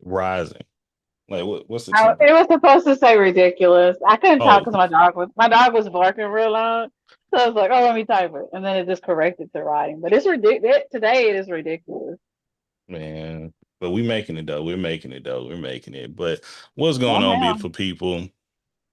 Rising. Like what's the It was supposed to say ridiculous. I couldn't talk Oh because my dog was barking real loud. So I was like, oh, let me type it, and then it just corrected to writing. But it's ridiculous. Today it is ridiculous. man. But we making it though. We're making it though. We're making it. But what's going on, Somehow. beautiful people?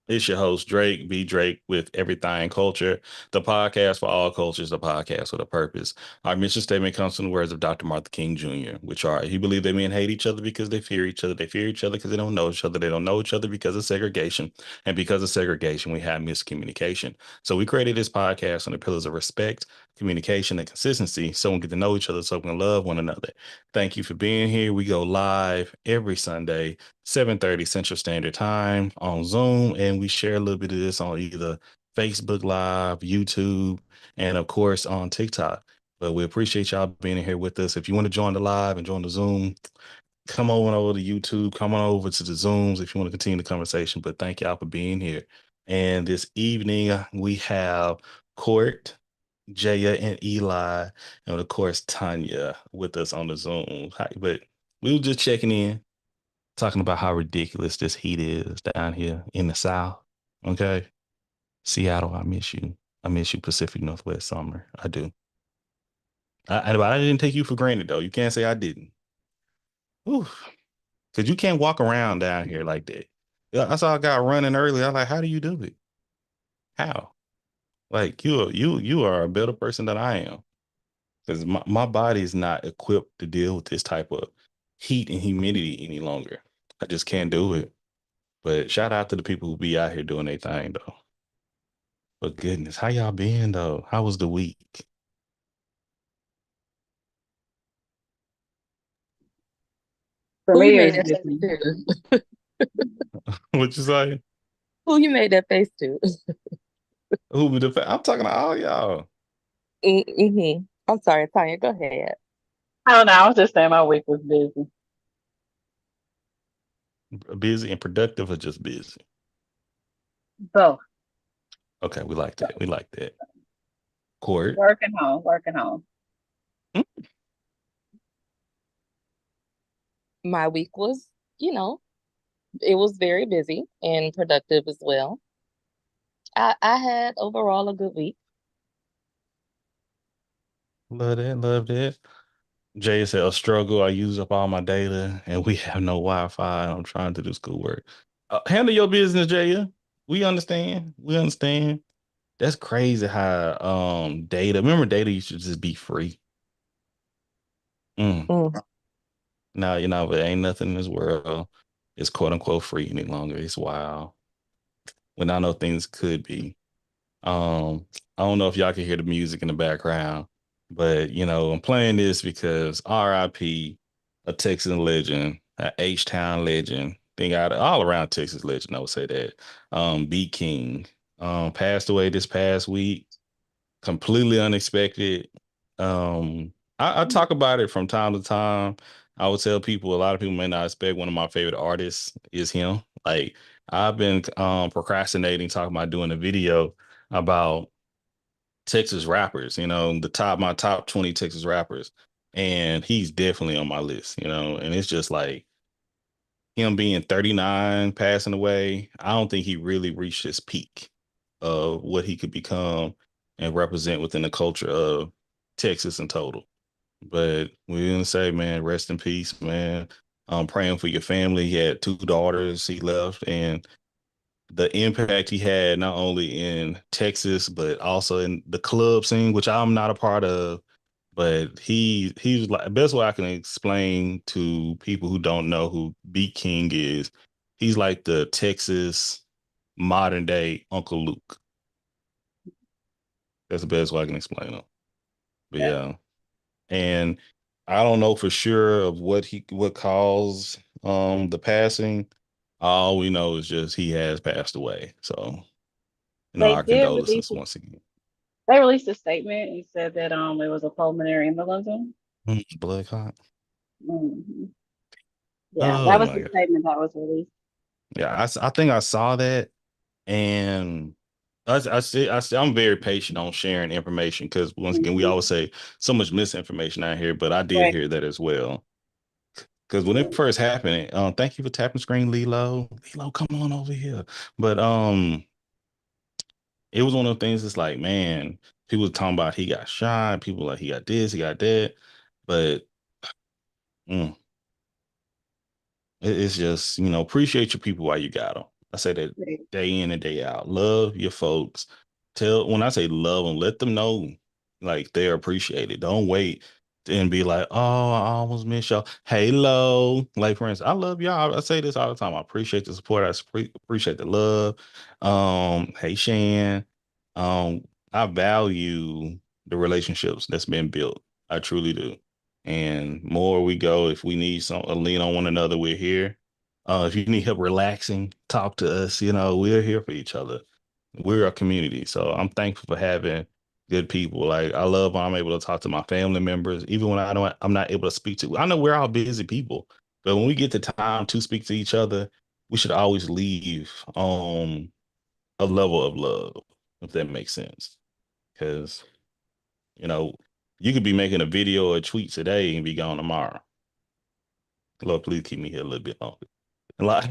It's your host, Drake, B. Drake, with Everything Culture, the podcast for all cultures, the podcast with a purpose. Our mission statement comes from the words of Dr. Martin King Jr., which are he believed that men hate each other because they fear each other. They fear each other because they don't know each other. They don't know each other because of segregation. And because of segregation, we have miscommunication. So we created this podcast on the pillars of respect, communication, and consistency so we can get to know each other so we can love one another. Thank you for being here. We go live every Sunday 7:30 Central Standard Time on Zoom, and we share a little bit of this on either Facebook Live, YouTube, and of course on TikTok. But we appreciate y'all being here with us. If you want to join the live and join the Zoom, come on over to YouTube, come on over to the Zooms if you want to continue the conversation. But thank y'all for being here. And this evening we have Court, Jaya, and Eli, and of course Tanya with us on the Zoom. But we were just checking in, talking about how ridiculous this heat is down here in the South. Okay. Seattle, I miss you. I miss you, Pacific Northwest summer. I do. But I didn't take you for granted, though. You can't say I didn't. Oof. Because you can't walk around down here like that. Yeah, I saw a guy running early. I was like, how do you do it? How? Like you are a better person than I am. Because my body is not equipped to deal with this type of heat and humidity any longer. I just can't do it. But shout out to the people who be out here doing their thing though. But goodness, how y'all been though? How was the week? For Who you me, it made was that face busy. to? What you say? Who you made that face to? Who be the I'm talking to all y'all. Mm-hmm. I'm sorry, Tanya. Go ahead. I don't know. I was just saying my week was busy. Busy and productive or just busy? So Okay, we like that. We like that. Court. working home, working home. Mm. My week was, you know, it was very busy and productive as well. I had overall a good week. Love that, love that. Jay said a struggle. I use up all my data and we have no Wi-Fi. I'm trying to do schoolwork. Handle your business, Jay. We understand. We understand. That's crazy how data. Remember, data used to just be free. Mm. Mm. Now, but ain't nothing in this world is quote unquote free any longer. It's wild. When I know things could be. I don't know if y'all can hear the music in the background, but I'm playing this because RIP, a Texan legend, a H-Town legend, thing out all around Texas legend, I would say that. B King passed away this past week, completely unexpected. I talk about it from time to time. I would tell people, a lot of people may not expect, one of my favorite artists is him. Like I've been procrastinating talking about doing a video about Texas rappers, my top 20 Texas rappers. And he's definitely on my list, and it's just like him being 39, passing away. I don't think he really reached his peak of what he could become and represent within the culture of Texas in total. But we're gonna say, man, rest in peace, man. I'm praying for your family. He had two daughters he left, and the impact he had not only in Texas but also in the club scene, which I'm not a part of. But he's like, best way I can explain to people who don't know who B King is, he's like the Texas modern day Uncle Luke. That's the best way I can explain him. But Yeah. yeah. And I don't know for sure of what caused the passing. All we know is just he has passed away. So, They our did release condolences once again. they released a statement and said that it was a pulmonary embolism. Blood clot. Hmm. Yeah, Oh that was my the god. statement that was released. Yeah, I think I saw that, and I'm very patient on sharing information because once again we Hmm. always say so much misinformation out here, but I did Right. hear that as well. Because when it first happened, thank you for tapping screen, Lilo. Lilo, come on over here. But it was one of the things that's like, man, people were talking about he got shot, people like he got this, he got that. But mm, it's just, appreciate your people while you got them. I say that day in and day out. Love your folks. When I say love them, let them know like they're appreciated. Don't wait and be like, oh, I almost miss y'all. Halo. Like, for instance, I love y'all. I say this all the time. I appreciate the support. I appreciate the love. Hey, Shan. I value the relationships that's been built. I truly do. And more we go, if we need a lean on one another, we're here. If you need help relaxing, talk to us. We're here for each other. We're a community. So I'm thankful for having good people. Like, I love when I'm able to talk to my family members, even when I'm not able to speak to. I know we're all busy people, but when we get the time to speak to each other, we should always leave a level of love, if that makes sense. Because, you know, you could be making a video or tweet today and be gone tomorrow. Lord, please keep me here a little bit longer. A lot,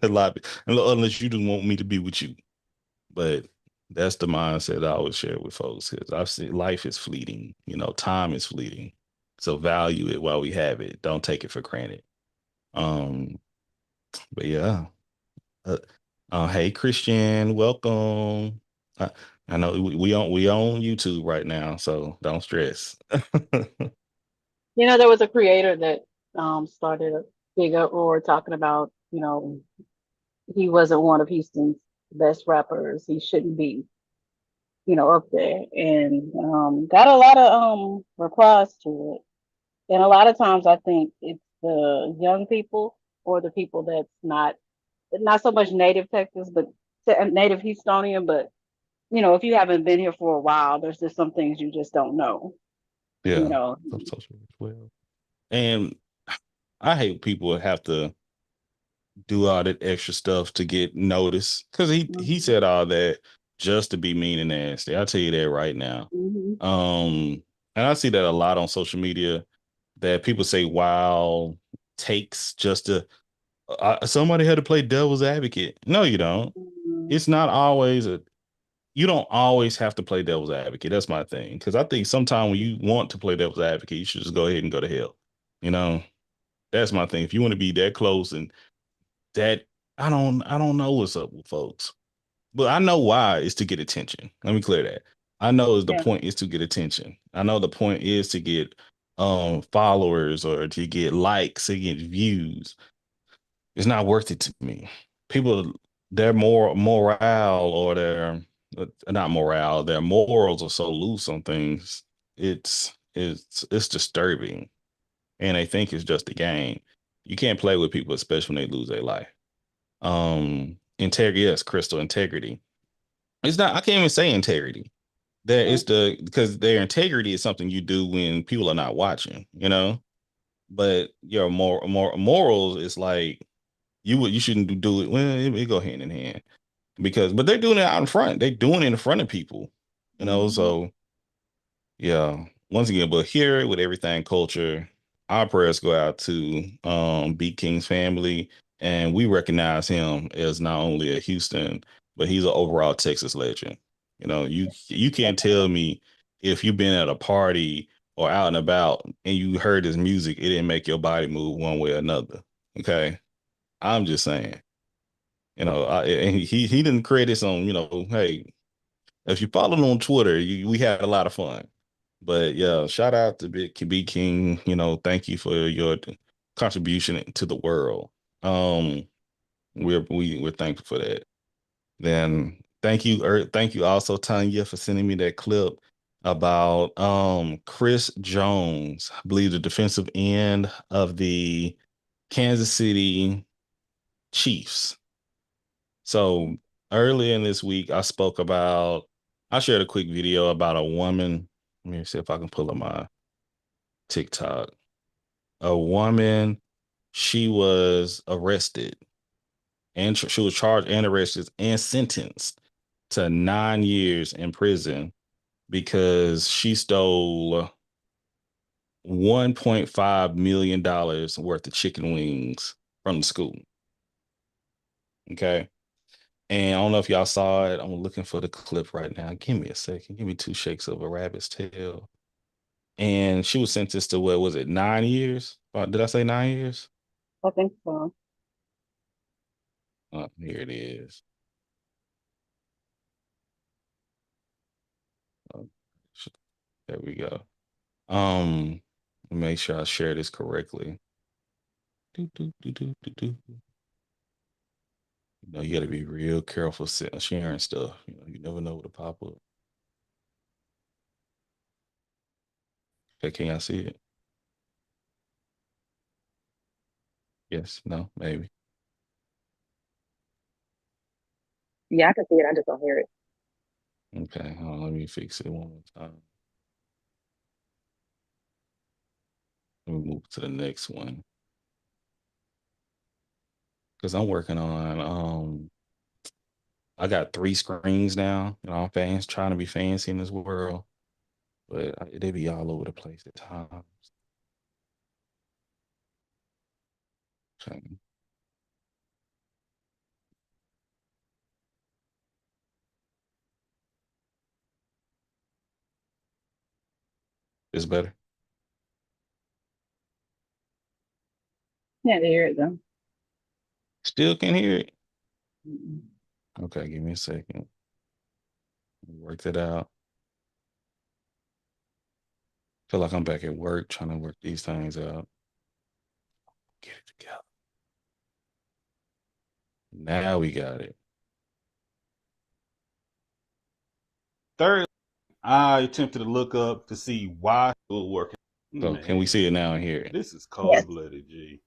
a lot, unless you just want me to be with you. But that's the mindset I always share with folks, because I've seen life is fleeting. Time is fleeting. So value it while we have it. Don't take it for granted. But yeah. Hey, Christian, welcome. I know we on YouTube right now, so don't stress. There was a creator that started a big uproar talking about, he wasn't one of Houston's best rappers. He shouldn't be, up there, and got a lot of replies to it. And a lot of times I think it's the young people or the people that's not so much native Texas, but native Houstonian, but if you haven't been here for a while, there's just some things you just don't know. Yeah. Well, and I hate people have to do all that extra stuff to get noticed, because he said all that just to be mean and nasty. I'll tell you that right now. And I see that a lot on social media, that people say wild takes just to somebody had to play devil's advocate. No, you don't. It's not always you don't always have to play devil's advocate. That's my thing. Because I think sometimes when you want to play devil's advocate, you should just go ahead and go to hell. That's my thing. If you want to be that close and that, I don't know what's up with folks. But I know why. It's to get attention. Let me clear that. I know the point is to get attention. I know the point is to get followers, or to get likes, to get views. It's not worth it to me. People, their morale, or their not morale, their morals are so loose on things. It's disturbing, and they think it's just a game. You can't play with people, especially when they lose their life. Integrity, yes, Crystal, integrity. It's not. I can't even say integrity. Because their integrity is something you do when people are not watching. But your morals is like, you shouldn't do it. Well, it go hand in hand, but they're doing it out in front. They're doing it in front of people. So yeah. Once again, but here with Everything Culture, our prayers go out to B King's family, and we recognize him as not only a Houston, but he's an overall Texas legend. You can't tell me, if you've been at a party or out and about and you heard his music, it didn't make your body move one way or another. Okay, I'm just saying. And he didn't create this on, hey, if you follow him on Twitter, we had a lot of fun. But yeah, shout out to B King. Thank you for your contribution to the world. We're thankful for that. Then thank you also, Tanya, for sending me that clip about Chris Jones, I believe the defensive end of the Kansas City Chiefs. So earlier in this week, I shared a quick video about a woman. Let me see if I can pull up my TikTok. A woman, she was arrested, and she was charged and arrested and sentenced to 9 years in prison because she stole $1.5 million worth of chicken wings from the school. Okay. And I don't know if y'all saw it. I'm looking for the clip right now. Give me a second. Give me 2 shakes of a rabbit's tail. And she was sentenced to, what was it, 9 years? Did I say 9 years? I think so. Here it is. There we go. Make sure I share this correctly. You know, you got to be real careful sharing stuff. You know, you never know what to pop up. Okay, can y'all see it? Yes, no, maybe. Yeah, I can see it. I just don't hear it. Okay, hold on, let me fix it one more time. Let me move to the next one. Because I'm working on I got 3 screens now. You know, I'm trying to be fancy in this world, but they be all over the place at times. Okay. It's better. Can't hear it though. Still can't hear it. Mm-mm. Okay, give me a second. Work that out. Feel like I'm back at work trying to work these things out. Get it together. Now we got it. Third, I attempted to look up to see why school work. So can we see it now and hear it? This is Yes. cold-blooded, G.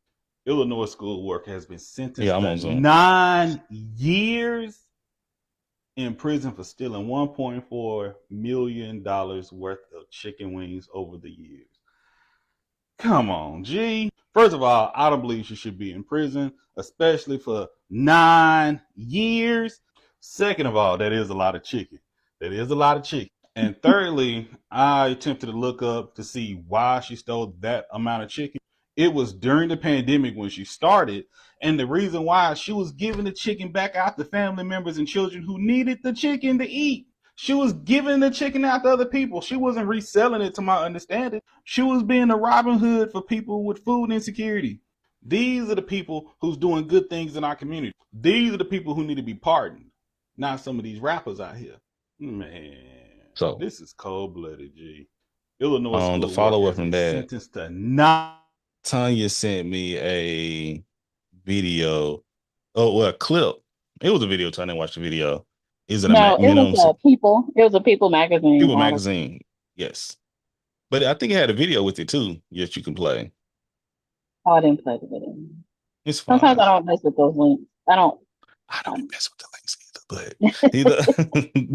Illinois school worker has been sentenced Yeah, I'm on to Zoom. 9 years in prison for stealing $1.4 million worth of chicken wings over the years. Come on, G. First of all, I don't believe she should be in prison, especially for 9 years. Second of all, that is a lot of chicken. That is a lot of chicken. And thirdly, I attempted to look up to see why she stole that amount of chicken. It was during the pandemic when she started. And the reason why, she was giving the chicken back out to family members and children who needed the chicken to eat. She was giving the chicken out to other people. She wasn't reselling it, to my understanding. She was being a Robin Hood for people with food insecurity. These are the people who's doing good things in our community. These are the people who need to be pardoned, not some of these rappers out here. Man, So this is cold-blooded, G. Illinois the school follow worker up has from been that, sentenced to 9. Tanya sent me a video. Oh, well, a clip. It was a video. Tanya watched the video. Is it a No, it was minimum People. It was a People magazine People article. magazine? Yes, but I think it had a video with it too. Yes, you can play. Oh, I didn't play the video. It's Sometimes fine. I don't mess with those links. I don't mess with the links either,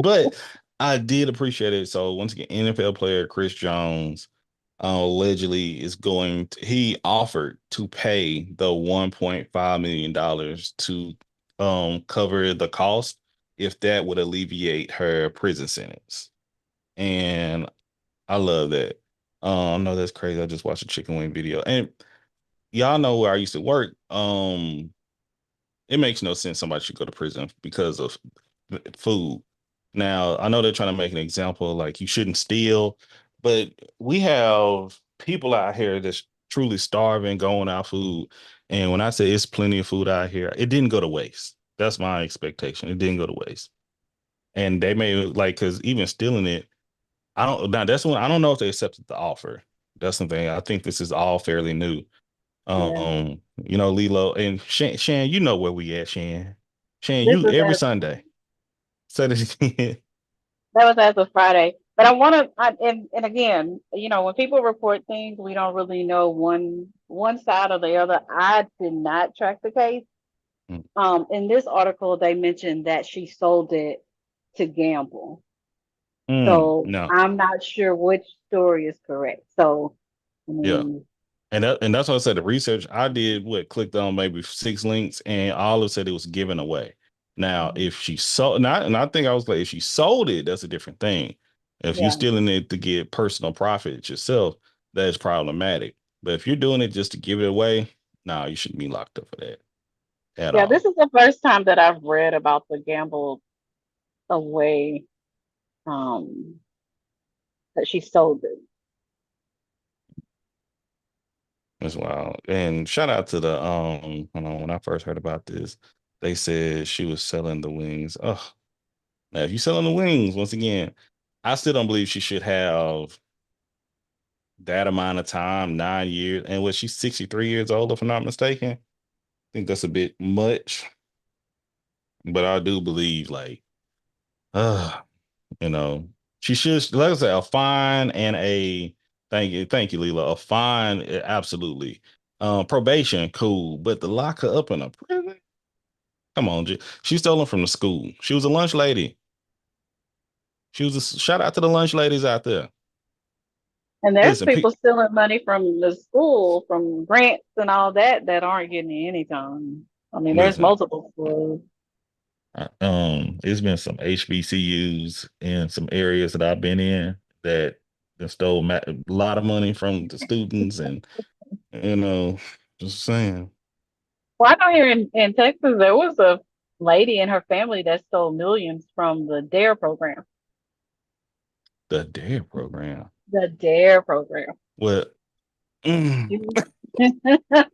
but I did appreciate it. So once again, NFL player Chris Jones allegedly he offered to pay the $1.5 million to cover the cost if that would alleviate her prison sentence. And I love that. I know that's crazy. I just watched a chicken wing video. And y'all know where I used to work. It makes no sense somebody should go to prison because of food. Now, I know they're trying to make an example like you shouldn't steal, but we have people out here that's truly starving, going without food. And when I say it's plenty of food out here, it didn't go to waste. That's my expectation. It didn't go to waste. And they may because even stealing it, that's when I don't know if they accepted the offer. That's the thing. I think this is all fairly new. Yeah. Lilo and Shan, you know where we at, Shan. Shan, This you is every as Sunday. Say this again. that was as of Friday. But I want to, and again, when people report things, we don't really know one side or the other. I did not track the case. Mm. In this article, they mentioned that she sold it to gamble. So No. I'm not sure which story is correct. So, I Yeah. mean, And that's why I said the research I did, clicked on maybe 6 links, and all of it said it was given away. Now, if she sold, and I think I was like, if she sold it, that's a different thing. If you're yeah, stealing it to get personal profit yourself, that is problematic. But if you're doing it just to give it away, no, you shouldn't be locked up for that at Yeah, this all. is the first time that I've read about the gamble away, um, that she sold it. As well. And shout out to the hold on, when I first heard about this, they said she was selling the wings. Oh, now if you're selling the wings, once again, I still don't believe she should have that amount of time, 9 years. And was she 63 years old, if I'm not mistaken? I think that's a bit much. But I do believe, like, uh, you know, she should, like I said, a fine and a thank you, Leela. A fine, absolutely. Probation, cool, but to lock her up in a prison, come on, she stole them from the school. She was a lunch lady. She was a shout out to the lunch ladies out there. And there's Listen, people stealing money from the school, from grants and all that, that aren't getting any time. I mean, there's listen. multiple schools. It's been some HBCUs in some areas that I've been in that stole a lot of money from the students, and you know, just saying. Well, I know here in Texas, there was a lady and her family that stole millions from the DARE program. The DARE program. The DARE program. Well, mm, Mhm.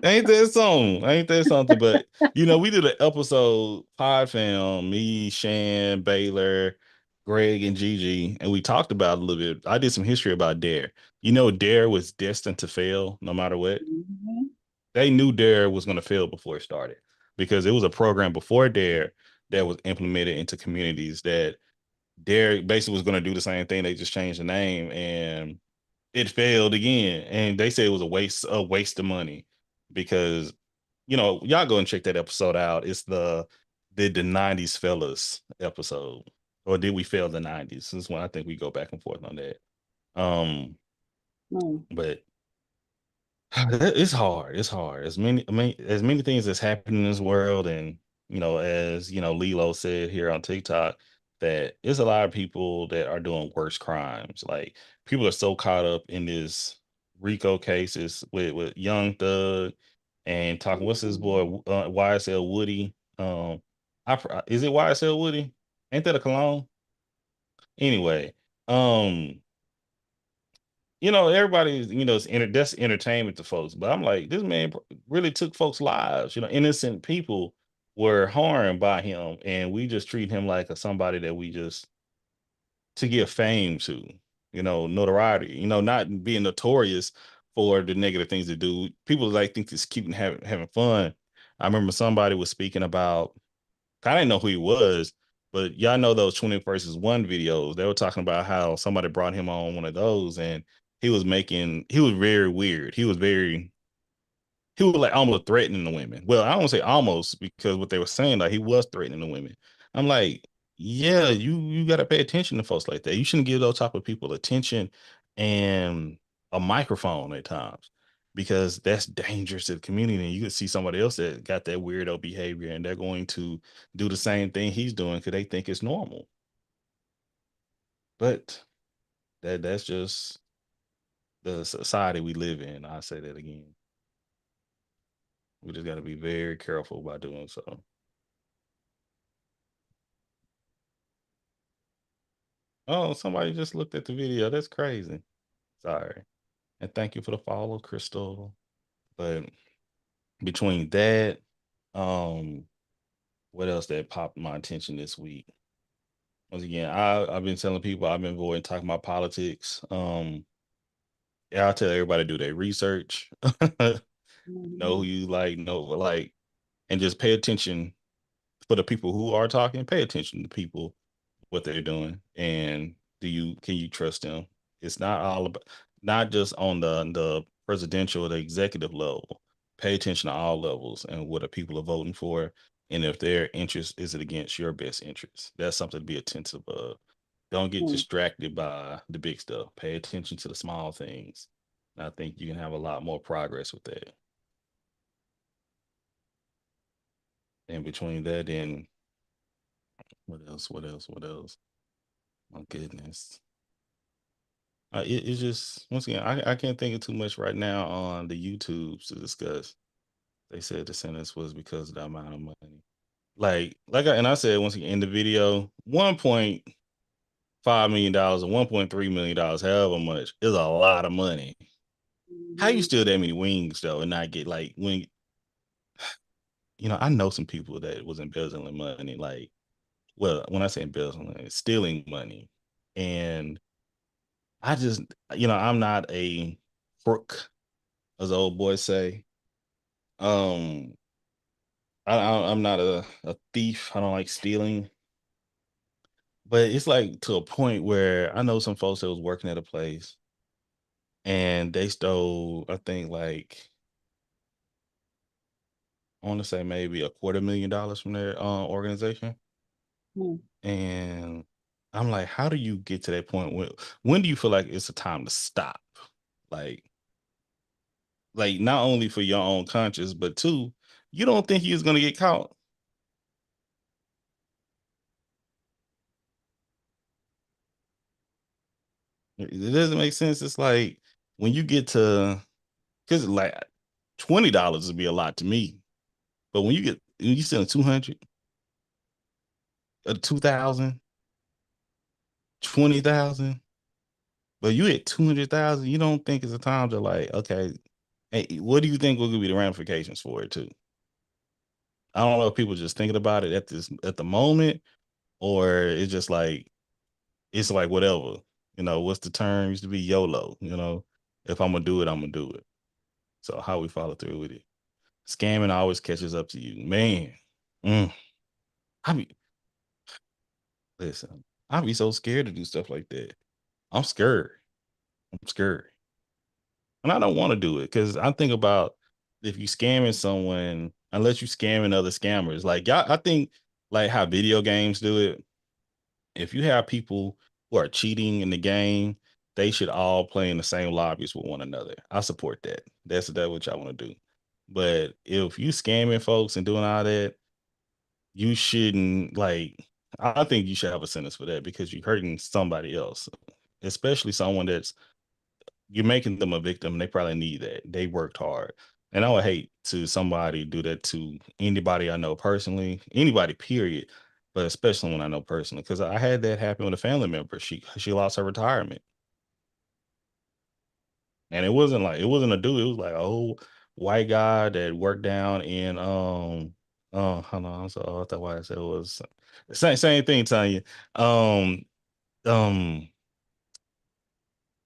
ain't that something? Ain't that something? But we did an episode, Pod Fam, me, Shan, Baylor, Greg, and Gigi, and we talked about a little bit. I did some history about DARE. DARE was destined to fail no matter what. They knew DARE was going to fail before it started, because it was a program before DARE that was implemented into communities that DARE basically was going to do the same thing. They just changed the name, and it failed again. And they said it was a waste of money, because y'all go and check that episode out. It's the did the 90s fellas episode, or did we fail the 90s? This is when I think we go back and forth on that. But it's hard. It's hard. As many things that's happening in this world, and as Lilo said here on TikTok, that there's a lot of people that are doing worse crimes. Like, people are so caught up in this Rico cases with Young Thug, and talking. What's his boy, YSL Woody? Is it YSL Woody? Ain't that a cologne? Anyway, um, everybody's, that's entertainment to folks. But I'm like, this man really took folks' lives. Innocent people were harmed by him, and we just treat him like somebody that we just to give fame to, notoriety. Not being notorious for the negative things they do. People like think it's keeping having fun. I remember somebody was speaking about. I didn't know who he was, but y'all know those 20 versus 1 videos. They were talking about how somebody brought him on one of those, and he was very weird. He was like almost threatening the women. Well, I don't say almost, because what they were saying, like, he was threatening the women. I'm like, yeah, you got to pay attention to folks like that. You shouldn't give those type of people attention and a microphone at times, because that's dangerous to the community. And you could see somebody else that got that weirdo behavior, and they're going to do the same thing he's doing because they think it's normal. But that's just the society we live in. I say that again. We just got to be very careful about doing so. Oh, somebody just looked at the video. That's crazy. Sorry. And thank you for the follow, Crystal. But between that, um, what else that popped my attention this week? Once again, I've been telling people I've been avoiding talking about politics. Yeah, I'll tell everybody to do their research. Know who you like, and just pay attention for the people who are talking. Pay attention to people, what they're doing, and can you trust them? It's not all about, not just on the presidential or the executive level. Pay attention to all levels and what the people are voting for, and if their interest is it against your best interest. That's something to be attentive of. Don't get distracted by the big stuff. Pay attention to the small things. And I think you can have a lot more progress with that. And between that and what else? What else? What else? My goodness. It's just once again, I can't think of too much right now on the YouTubes to discuss. They said the sentence was because of the amount of money. And I said once again in the video, $1.5 million or $1.3 million, however much, is a lot of money. How you Mhm. steal that many wings though and not get when I know some people that was embezzling money, well, when I say embezzling, stealing money. And I just, I'm not a crook, as the old boys say. Um, I'm not a thief. I don't like stealing. But it's like to a point where I know some folks that was working at a place and they stole, I think I want to say maybe $250,000 from their organization. Mm. And I'm like, how do you get to that point? When do you feel like it's a time to stop? Like, not only for your own conscience, but two, you don't think he was gonna get caught. It doesn't make sense. It's like when you get to because like $20 would be a lot to me. But when you selling 200, 2,000, 20,000, but you at 200,000, you don't think it's a time to like, okay, hey, what do you think will be the ramifications for it too? I don't know if people just thinking about it at the moment, or it's just like it's like whatever. What's the term? Used to be YOLO. If I'm gonna do it, I'm gonna do it. So how we follow through with it. Scamming always catches up to you. Man. Mm, I be listen, I be so scared to do stuff like that. I'm scared. I'm scared. And I don't want to do it because I think about if you scamming someone, unless you scamming other scammers, like y'all, I think like how video games do it. If you have people who are cheating in the game, they should all play in the same lobbies with one another. I support that. That's what y'all want to do. But if you scamming folks and doing all that, you shouldn't I think you should have a sentence for that because you're hurting somebody else, especially someone that's you're making them a victim. They probably need that. They worked hard. And I would hate to somebody do that to anybody I know personally, anybody, period. But especially when I know personally, because I had that happen with a family member. She lost her retirement. And it wasn't a dude, it was like a old white guy that worked down in hold on, so that's why I said it was same thing, Tanya. Um um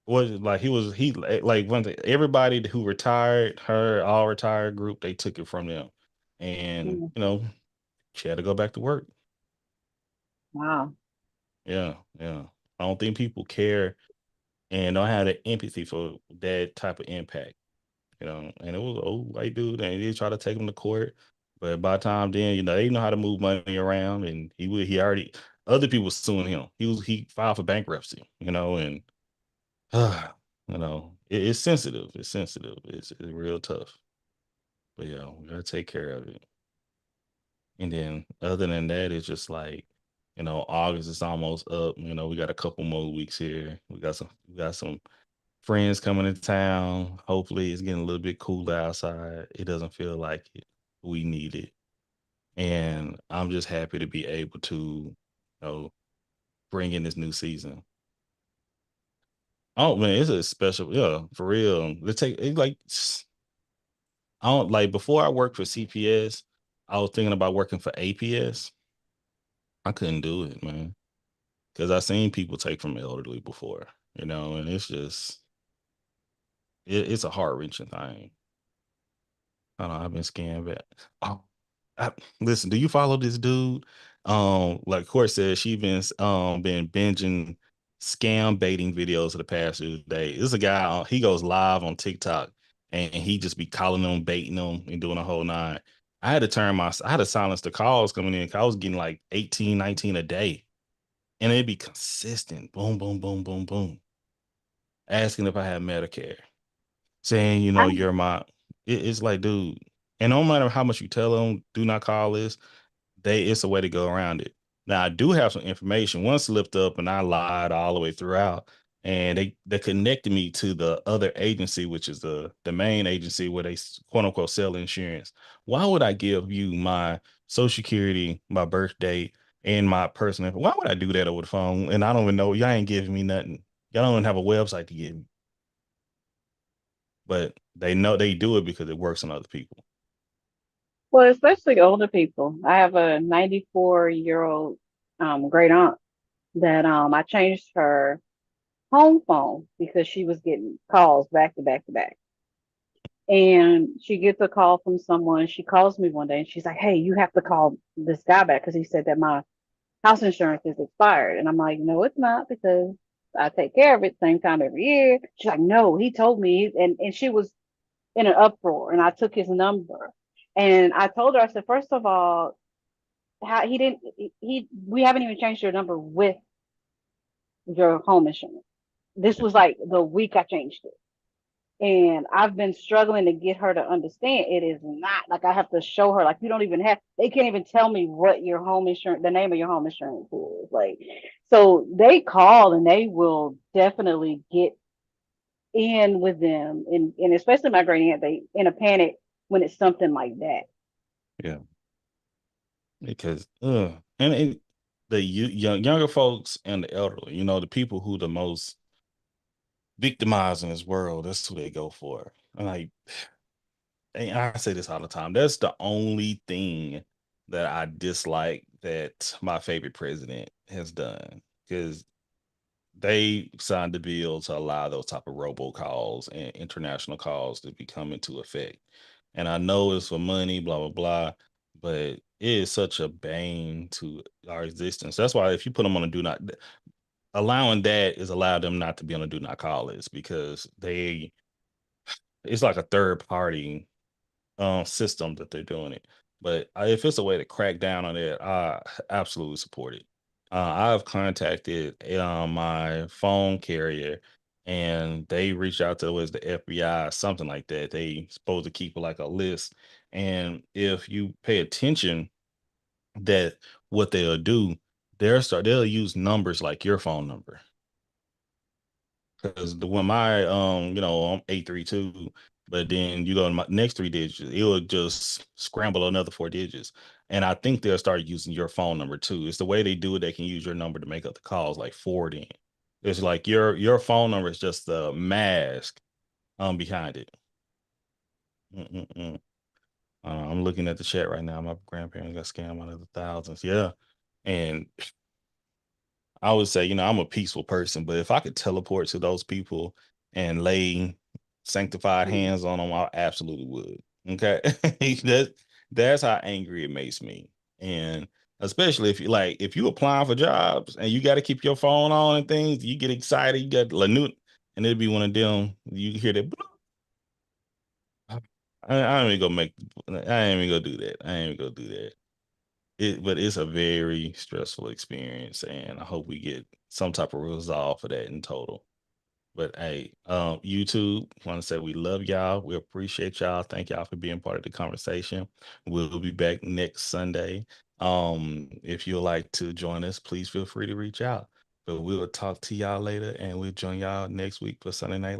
was like he like one thing, everybody who retired, her all retired group, they took it from them. And Mm. she had to go back to work. Wow. Yeah, yeah. I don't think people care and don't have the empathy for that type of impact. And it was an old white dude, and they try to take him to court. But by the time then, they know how to move money around, and he already other people suing him. He filed for bankruptcy, and it's sensitive. It's sensitive. It's real tough. But yeah, we gotta take care of it. And then other than that, it's just like, August is almost up. We got a couple more weeks here. We got some friends coming to town. Hopefully, it's getting a little bit cooler outside. It doesn't feel like it. We need it. And I'm just happy to be able to, bring in this new season. Oh man, it's a special, yeah, for real. Let's take it like I don't like before I worked for CPS, I was thinking about working for APS. I couldn't do it, man. Because I seen people take from elderly before, and it's just it's a heart wrenching thing. I don't know. I've been scammed back. Oh, listen. Do you follow this dude? Like Court said, she been binging scam baiting videos for the past few days. This is a guy. He goes live on TikTok, and he just be calling them, baiting them, and doing a whole nine. I had to silence the calls coming in. 'Cause I was getting like 18, 19 a day, and it'd be consistent. Boom, boom, boom, boom, boom. Asking if I had Medicare, saying, I, you're my, it's like, dude, and no matter how much you tell them, do not call this, it's a way to go around it. Now, I do have some information. One slipped up and I lied all the way throughout, and they connected me to the other agency, which is the main agency where they quote unquote sell insurance. Why would I give you my social security, my birth date, and my personal info? Why would I do that over the phone? And I don't even know, y'all ain't giving me nothing. Y'all don't even have a website to give me. But they know they do it because it works on other people. Well, especially older people. I have a 94-year-old great aunt that I changed her home phone because she was getting calls back to back to back. And she gets a call from someone. She calls me one day and she's like, "Hey, you have to call this guy back because he said that my house insurance is expired." And I'm like, "No, it's not, because I take care of it same time every year." She's like, "No, he told me." And she was in an uproar, and I took his number. And I told her, I said, "First of all, how he didn't he we haven't even changed your number with your home insurance. This was like the week I changed it." And I've been struggling to get her to understand it is not like I have to show her, like, you don't even have, they can't even tell me what your home insurance, the name of your home insurance is. Like, so they call and they will definitely get in with them. And especially my great aunt, they in a panic when it's something like that. Yeah. Because the younger folks and the elderly, the people who the most victimized in this world, that's who they go for. And and I say this all the time. That's the only thing that I dislike that my favorite president has done, because they signed the bill to allow those type of robocalls and international calls to be come into effect. And I know it's for money, blah blah blah, but it is such a bane to our existence. That's why if you put them on a do not, allowing that is allow them not to be on a do not call list, because it's like a third party system that they're doing it. But if it's a way to crack down on it, I absolutely support it. I've contacted my phone carrier, and they reached out to was the FBI, something like that. They supposed to keep like a list, and if you pay attention, that what they'll do, they'll use numbers like your phone number. Because the when my I'm 832, but then you go to my next three digits, it will just scramble another four digits. And I think they'll start using your phone number too. It's the way they do it. They can use your number to make up the calls, like forwarding. It's like your phone number is just the mask behind it. Mm-mm-mm. I'm looking at the chat right now. My grandparents got scammed out of the thousands. Yeah. And I would say, I'm a peaceful person, but if I could teleport to those people and lay sanctified hands on them, I absolutely would. Okay. That's how angry it makes me. And especially if you applying for jobs and you got to keep your phone on and things, you get excited, you got Lanut, and it'd be one of them, you hear that. I ain't even gonna do that. I ain't even gonna do that. But it's a very stressful experience, and I hope we get some type of resolve for that in total. But hey, YouTube, want to say we love y'all. We appreciate y'all. Thank y'all for being part of the conversation. We'll be back next Sunday. If you'd like to join us, please feel free to reach out. But we'll talk to y'all later, and we'll join y'all next week for Sunday Night